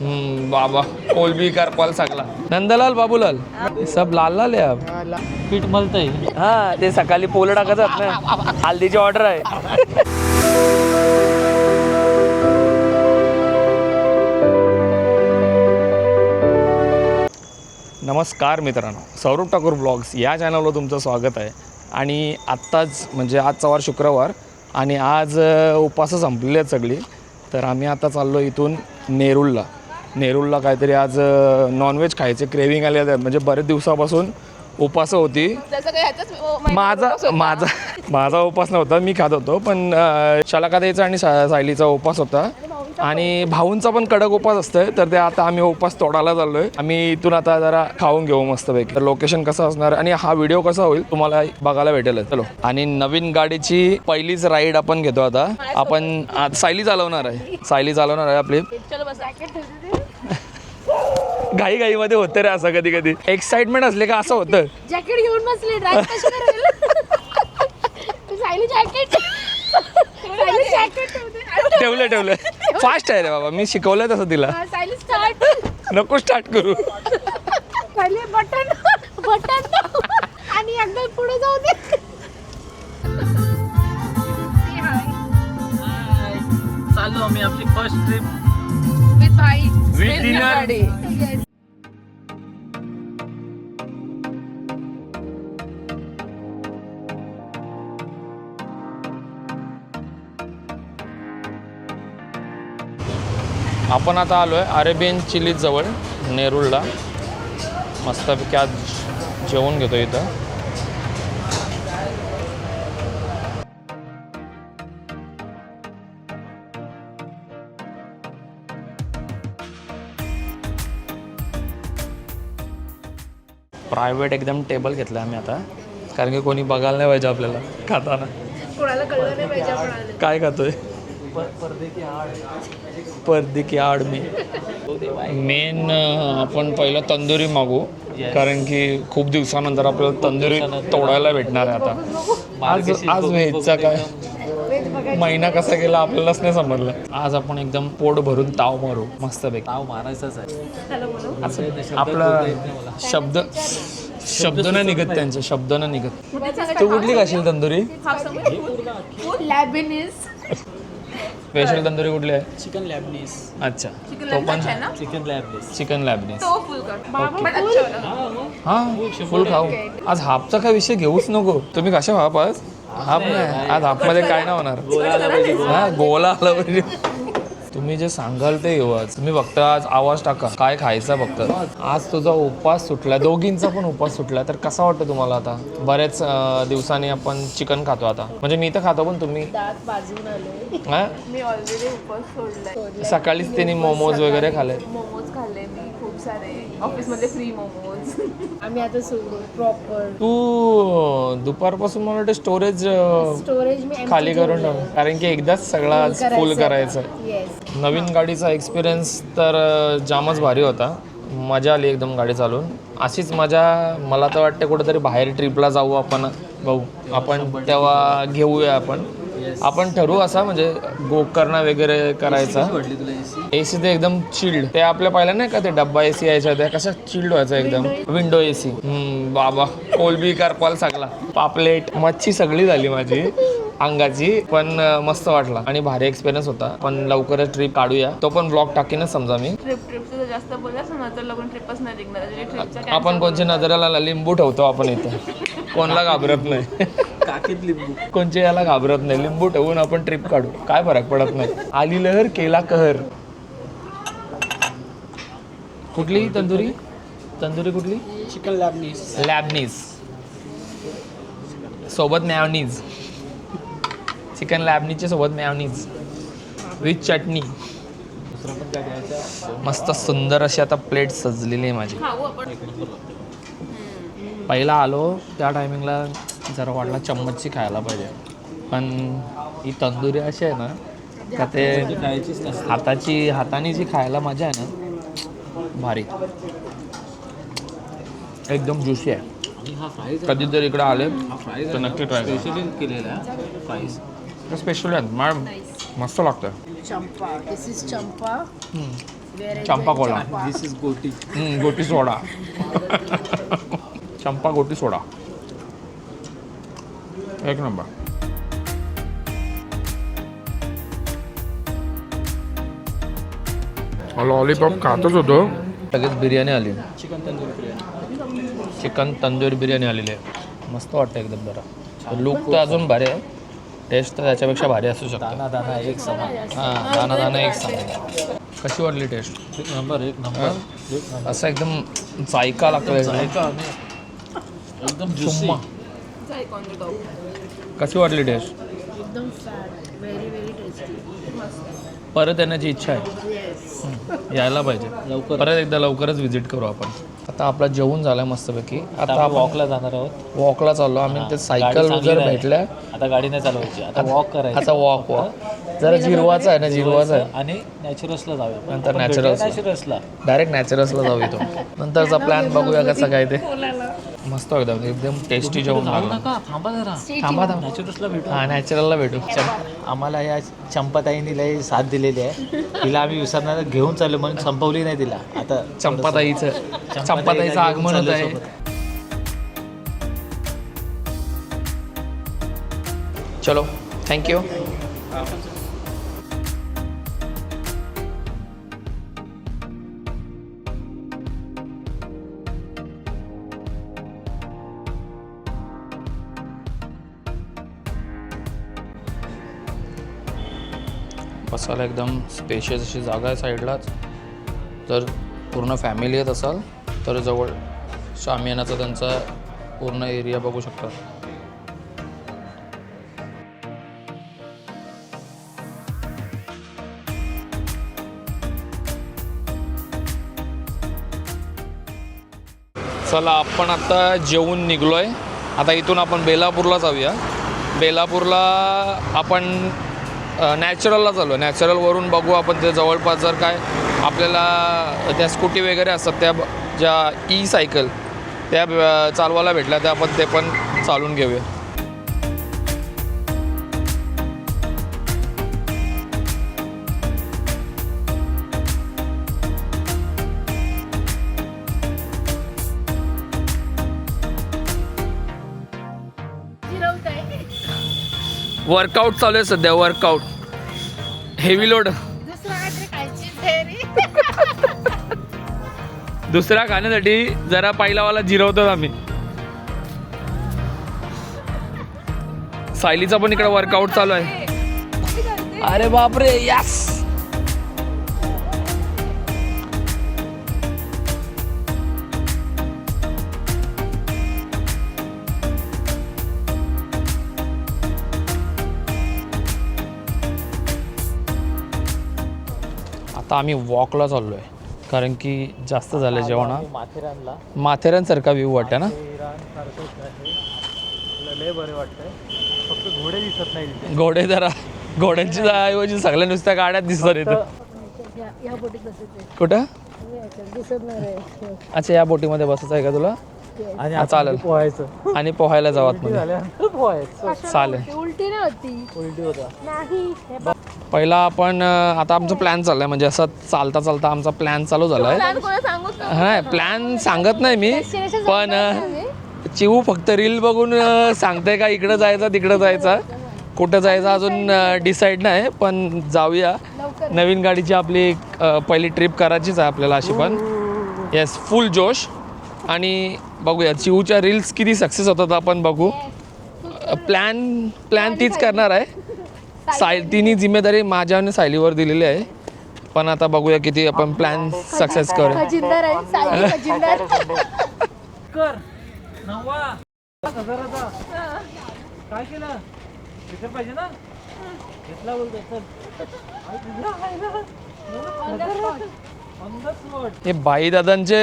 बाबा कोलबी करपाल सगळा नंदलाल बाबूलाल सब लाल लाल आहे अब. पीठ मलतंय. हा ते सकाळी पोलं टाकतात ना हल्दीची ऑर्डर आहे. नमस्कार मित्रांनो, सौरभ ठाकूर ब्लॉग्स या चॅनलवर तुमचं स्वागत आहे. आणि आत्ताच म्हणजे आजचा वार शुक्रवार आणि आज उपासं संपलेली आहेत सगळी. तर आम्ही आता चाललो इथून नेरूळला काहीतरी आज नॉनव्हेज खायचे क्रेविंग आले आहेत. म्हणजे बरेच दिवसापासून उपास होती. माझा उपास नव्हता, मी खात होतो, पण शलाकाताईचा आणि सायलीचा उपास होता आणि भाऊंचा पण कडक उपास असतंय. तर ते आता आम्ही उपास तोडायला चाललोय. आम्ही इथून आता जरा खाऊन घेऊ मस्तपैकी. तर लोकेशन कसं असणार आणि हा व्हिडिओ कसा होईल तुम्हाला बघायला भेटेल. चलो. आणि नवीन गाडीची पहिलीच राईड आपण घेतो आता. आपण सायली चालवणार आहे आपली. घाईमध्ये होतं रे असं कधी कधी. एक्साइटमेंट असले का असं होतं. जॅकेट घेऊन बसले ड्राइव्ह कशी करायला. सायली जॅकेट ठेवलं फास्ट आहे रे बाबा, मी शिकवलंय तसं तिला. सायली स्टार्ट नको स्टार्ट करू. पहिले बटन आणि एकदा पुढे जाऊ दे. चालू आम्ही आपली फर्स्ट ट्रिप विथ भाई With dinner. आपण आता आलो आहे अरेबियन चिली जवळ नेरूळला. मस्तपैकी आज जेवण घेतो इथं. प्रायव्हेट एकदम टेबल घेतलं आम्ही आता, कारण की कोणी बघायला नाही पाहिजे आपल्याला खाताना. कोणाला कळलं नाही पाहिजे आपण आले. काय खातोय पर्दे की आड मी. मेन आपण पहिलं तंदुरी मागू, कारण की खूप दिवसानंतर आपल्याला तंदुरी तोडायला भेटणार आहे आता. आज व्हेजचा काय महिना कसा गेला आपल्यालाच नाही समजलं. आज आपण एकदम पोट भरून ताव मारू मस्तपैकी. ताव मारायचाच आहे. आपला शब्द नाही निघत, त्यांचे शब्द नाही निघत. तू कुठली खाशील तंदुरी? लॅबिनिस स्पेशल तंदुरी कुठली आहे? चिकन लॅबनीस. अच्छा, तो पण चिकन लॅबनीस. हां फुल खाऊ. आज हाफचा काय विषय घेऊच नको. तुम्ही कशा हाफ आज? हाफ नाही, आज हाफमध्ये काय नाही होणार. हां गोला आला पाहिजे. तुम्ही जे सांगाल ते येऊ. आज तुम्ही फक्त आज आवाज टाका काय खायचा फक्त. आज तुझा उपवास सुटला, दोघींचा पण उपवास सुटला. तर कसा वाटतं तुम्हाला? आता बऱ्याच दिवसांनी आपण चिकन खातो आता. म्हणजे मी तर खातो, पण तुम्ही? दात बाजून आले. हां मी ऑलरेडी उपवास सोडलाय. सकाळीच त्यांनी मोमोज वगैरे खाल्ले. मोमोज खाल्ले मी खूप सारे, ऑफिसमध्ये फ्री मोमोज. आम्ही आता सोडू प्रॉपर. तू दुपारपासून मला वाटतं स्टोरेज मी खाली करून टाक, कारण की एकदाच सगळा आज फुल करायचं. येस. नवीन गाडीचा एक्सपिरियन्स तर जामच भारी होता. मजा आली एकदम गाडी चालवून. अशीच मजा मला तर वाटते कुठेतरी बाहेर ट्रिपला जाऊ आपण भाऊ. आपण तेव्हा घेऊया आपण ठरवू असा, म्हणजे गोकर्ण वगैरे करायचा. AC ते एकदम चिल्ड. ते आपल्या पाहिलं नाही का ते डब्बा AC यायच्या, त्या कशा चिल्ड व्हायचा एकदम. Window AC. बाबा कोलबी करपाल सगळा पापलेट मच्छी सगळी झाली माझी अंगाची. पण मस्त वाटला आणि भारी एक्सपिरियन्स होता. पण लवकरच ट्रिप काढूया, तो पण ब्लॉग टाकीनच समजा मी. ट्रिपचं जास्त बोलायचं ना तर लगून ट्रिपच नाही निघणार. आपण कोणच्या नजरेला लिंबू ठेवतो आपण इथं. कोणाला घाबरत नाही. काकीत लिंबू. कोणच्या याला घाबरत नाही. लिंबू ठेवून आपण ट्रिप काढू, काय फरक पडत नाही. आली लहर केला कहर. कुठली तंदुरी कुठली? चिकन लॅबनीज सोबत मॅयोनीज. चिकन लॅबनीजच्या सोबत मॅयोनीज विथ चटणी. मस्त सुंदर अशी आता प्लेट सजलेली आहे माझी. पहिला आलो त्या टायमिंगला जरा वाटला चम्मचची खायला पाहिजे, पण ही तंदुरी अशी आहे ना का ते हाताने जी खायला मजा आहे ना भारी. एकदम ज्युसी आहे. कधी जर इकडे आले तर नक्की ट्राय करा. स्पेशल आहे मॅडम, मस्त लागतं. Champa, this is Champa. Champa cola this is Goti. Goti सोडा चंपा गोटी सोडा एक नंबर. लॉलीपॉप खातच होतो लगेच बिर्याणी आली. चिकन तंदूरी बिर्याणी. चिकन तंदूरी बिर्याणी आलेली आहे. मस्त वाटतं एकदम जरा. लुक तर अजून भारी आहे. टेस्ट तर त्याच्यापेक्षा भारी असू शकतो. दाना दाना एक समान. हां दाना दाना एक समान. कशी वाटली टेस्ट? एक नंबर एक नंबर. असं एकदम जायका लागतो एकदम. एकदम ज्युसी. सुम्मा. कशी वाटली टेस्ट? एकदम फॅट, व्हेरी व्हेरी टेस्टी. परत येण्याची इच्छा आहे. यायला पाहिजे लवकर. परत एकदा लवकरच व्हिजिट करू आपण. आता आपला जेवण झालं मस्तपैकी. आता आता आपण वॉकला जाणार आहोत. वॉकला चाललो आम्ही. ते गाडी सायकल चांगली जर नाही. भेटल्या आता गाडी नाही चालवायची. आता वॉक करायचं. आता वॉक जरा जिरवाचा आहे ना जिरवाचा आहे. आणि नॅचरसला जाऊया. नंतर नॅचरल्स नॅचरसला. डायरेक्ट नॅचरल्सला जाऊ इथून. नंतरचा प्लॅन बघूया कसं काय ते. मस्त एकदम एकदम टेस्टी जेवण जाऊ लागलं. नका. थांबा जरा. थांबा नॅचरसला भेटू. हां नॅचरलला भेटू. आम्हाला या चंपाताईने लई साथ दिलेली आहे. तिला आम्ही विसरणार घेऊन चाललो म्हणून संपवली नाही तिला. आता चंपाताईचं आगमन होत आहे. चलो थँक्यू. बसायला एकदम स्पेशियस अशी जागा आहे साईडलाच. जर पूर्ण फॅमिली येत असाल तर जवळ शामियानाचा त्यांचा पूर्ण एरिया बघू शकता. चला आपण आता जेवून निघलोय. आता इथून आपण बेलापूरला जाऊया. बेलापूरला आपण नॅचरलला चालू आहे. नॅचरलवरून बघू आपण ते जवळपास जर काय आपल्याला त्या स्कूटी वगैरे असतात त्या ज्या ई सायकल त्या चालवायला भेटल्या त्या आपण ते पण चालून घेऊया. वर्कआउट चालू आहे सध्या. Workout heavy load. दुसऱ्या खाण्यासाठी जरा पहिलावाला जिरवतो आम्ही. सायलीचा पण इकडे वर्कआउट चालू आहे. अरे बापरे यस. आता आम्ही वॉकला चाललो आहे कारण की जास्त झालं जेवण. माथेरानला माथेरानसारखा व्ह्यू वाटतं ना. लय बरे वाटतंय. फक्त घोडे दिसत नाही तिथे. घोडे जरा घोड्यांची ऐवजी सगळ्या नुसत्या गाड्यात दिसतात इथं. या बोटीत बसायचंय. कुठं? दिसत नाही रे. अच्छा या बोटीमध्ये बसायचं आहे का तुला? आणि हा, चालेल. पोहायचं. आणि पोहायला जाऊ आतमध्ये. झाल्यानंतर पोहायचं. चालेल. उलटी नाही होती. उलटी होता. नाही. पहिला आपण आता आमचा प्लॅन चाललाय म्हणजे असं चालता चालता आमचा प्लॅन चालू झालाय. प्लॅन कोणाला सांगू का? नाही प्लॅन सांगत नाही मी Destination पण सांगणार नाही. चिवू फक्त रील बघून सांगते का इकडं जायचं तिकडं जायचं. कुठं जायचं अजून डिसाईड नाही पण जाऊया. लवकर. नवीन गाडीची आपली पहिली ट्रिप करायचीच आहे आपल्याला अशी पण. येस फुल जोश. आणि बघूया चिवूच्या रील्स किती सक्सेस होतात आपण बघू. प्लॅन तीच करणार आहे. तिने जिम्मेदारी माझ्या आणि सायलीवर दिलेली आहे पण आता बघूया किती आपण प्लॅन सक्सेस करू. खजिनदार आहे. सायली खजिनदार. कर नवा 1000चा काय केलं? पेपर पाहिजे ना. घेतला बोलतो चल. हे भाईदादांचे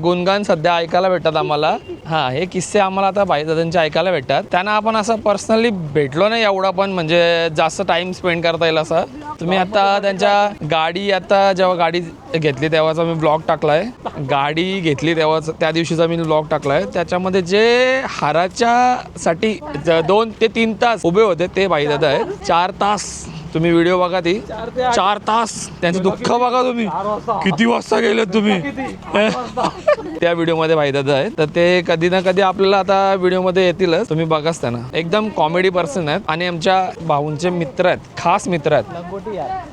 गुणगान सध्या ऐकायला भेटतात आम्हाला. हां हे किस्से आम्हाला आता भाईदादांचे ऐकायला भेटतात. त्यांना आपण असं पर्सनली भेटलो नाही एवढा पण म्हणजे जास्त टाईम स्पेंड करता येईल असं. तुम्ही आता त्यांच्या गाडी आता जेव्हा गाडी घेतली तेव्हाचा मी ब्लॉग टाकला आहे. गाडी घेतली तेव्हाच त्या दिवशीचा मी ब्लॉग टाकला आहे. त्याच्यामध्ये जे हाराच्या साठी 2 ते 3 तास उभे होते ते भाईदादा आहेत. 4 तास तुम्ही व्हिडिओ बघा ती 4 तास त्यांचं दुःख बघा तुम्ही किती वाजता गेले तुम्ही त्या व्हिडिओमध्ये भाईदादा आहे तर ते कधी ना कधी आपल्याला आता व्हिडिओमध्ये येतीलच तुम्ही बघाच त्यांना एकदम कॉमेडी पर्सन आहेत आणि आमच्या भाऊंचे मित्र आहेत खास मित्र आहेत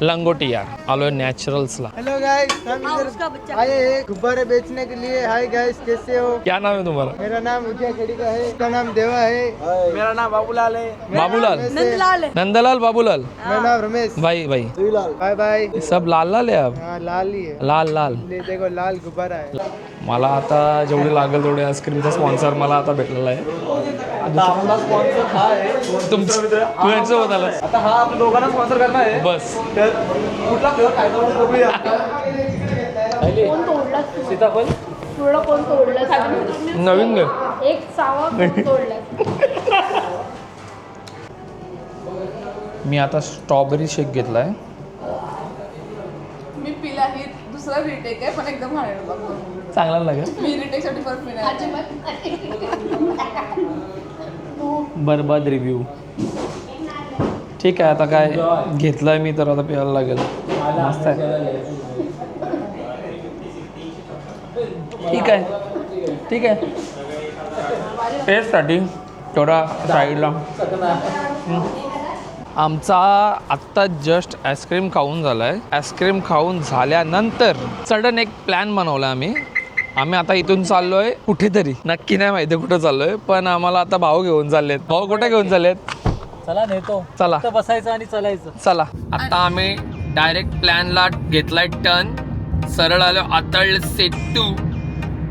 लंगोटी यार आलोय नॅचरल्सला हेलो गाइस हम इधर आए हैं गुब्बारे बेचने के लिए। हाय गाइस कैसे हो? क्या नाम है तुम्हारा मेरा नाम उजिया खेड़ी का है, उसका नाम देवा है, मेरा नाम बाबूलाल है, बाबूलाल नंदलाल नंदलाल बाबूलाल मेरा नाम रमेश। भाई भाई बाय बाय। सब लाल लाल आहे अब हाँ लाल ही है, लाल लाल ले देखो लाल गुब्बारा है। मला आता जेवढी लागेल तेवढे आईस्क्रीमचा स्पॉन्सर मला आता भेटलेला आहे तुमचं तू यांच्यासोबत आलास आता हा आपण दोघांना स्पॉन्सर करणार आहे बस तर कुठला फ्लेवर खायचा म्हणून बघूया। कोण तोडला सीताफळ तुला कोण तोडलं सांग. नवीन ग एक सावा कोण तोडला मी आता स्ट्रॉबेरी शेक घेतलाय मी पिला ही दुसरा रिटेक आहे पण एकदम घाणेरडा बघतो चांगला लागेल मी रिटेक साठी परत पिणार बरबाद रिव्ह्यू ठीक आहे आता काय घेतलंय मी तर आता प्यायला लागेल मस्त आहे ठीक आहे टेस्टसाठी थोडा साईडला आमचा आत्ता जस्ट आईस्क्रीम खाऊन झाला आहे आईस्क्रीम खाऊन झाल्यानंतर सडन एक प्लॅन बनवला आम्ही आता इथून चाललो आहे कुठेतरी नक्की नाही माहिती कुठं चाललो आहे पण आम्हाला आता भाऊ घेऊन चाललेत भाऊ कुठे घेऊन चाललेत चला नेतो चला फक्त बसायचं आणि चालायचं चला आता आम्ही डायरेक्ट प्लॅनला घेतलाय टर्न सरळ आलो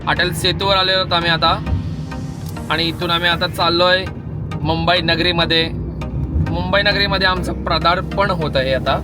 अटल सेतूवर आलेलो आहोत आम्ही आता आणि इथून आम्ही आता चाललोय मुंबई नगरीमध्ये आमचं पदार्पण होत आहे आता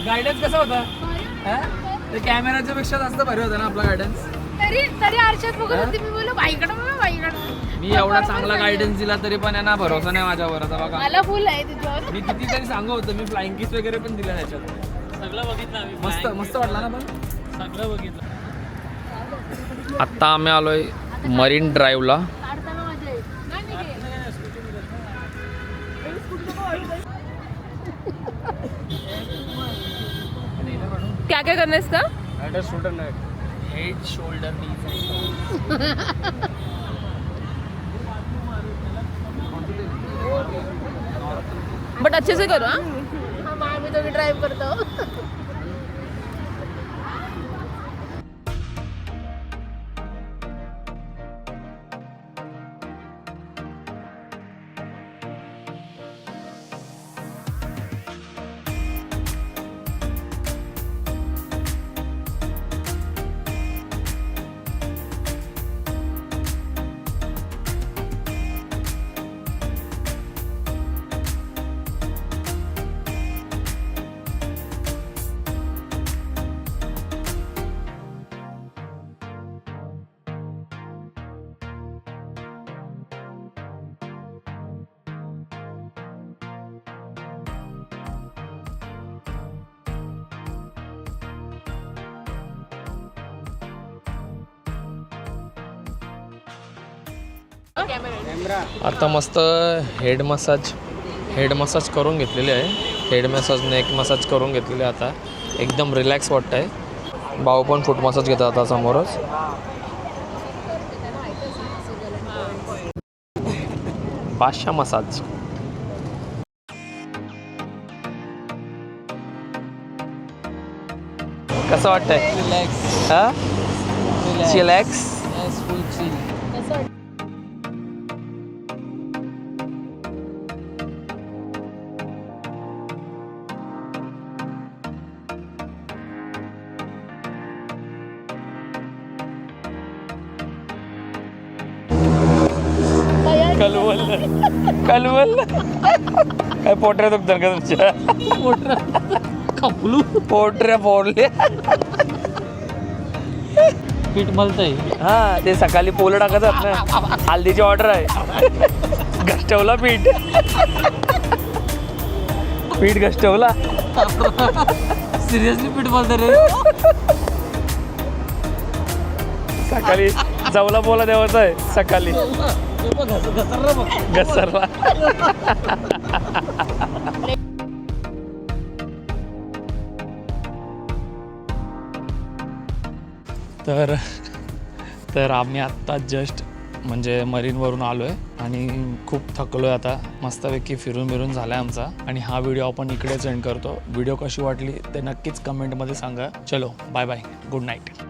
गायडन्स कसा होता कॅमेराच्या पेक्षा जास्त भारी होता ना आपला गायडन्स तरी आरशात बघत होती मी बोललो बाईकडं मी एवढा चांगला गायडन्स दिला तरी पण यांना भरोसा नाही माझ्यावर आता बघा मला फुल आहे तुझ्यावर मी कितीतरी सांगू होतं मी फ्लाइंग किस वगैरे पण दिल्या त्याच्यात सगळं बघितलं आम्ही मस्त मस्त वाटला ना पण सगळं बघितलं आत्ता आम्ही आलोय मरीन ड्राईव्हला काढताना मजा येईल नाही मी क्या क्या करना है इसका हेड शोल्डर बट अच्छे से करो हाँ हम आम्ही दोघी ड्राईव्ह करतो आता मस्त हेड मसाज करून घेतलेले आहे हेड मसाज नेक मसाज करून घेतलेले आता एकदम रिलॅक्स वाटतं आहे भाऊ पण फूट मसाज घेतात आता समोरच बादशाह मसाज कसं वाटतंय रिलॅक्स हां चिलॅक्स फुल चिल कलवल काय पोटऱ्या दुखतात का तुमच्या? पोटऱ्या फोडले. पीठ मलतंय. हा ते सकाळी पोलं टाकतात ना, हल्दीची ऑर्डर आहे. घष्टवला पीठ घष्टवला. सिरियसली पीठ मलतंय रे. सकाळी जवला बोला देवाचा आहे सकाळी घसरला. तर आम्ही आत्ता जस्ट म्हणजे मरीनवरून आलो आहे आणि खूप थकलो आहे आता. मस्तपैकी फिरून झाला आहे आमचा आणि हा व्हिडिओ आपण इकडेच एंड करतो. व्हिडिओ कशी वाटली ते नक्कीच कमेंटमध्ये सांगा. चलो बाय बाय, गुड नाईट.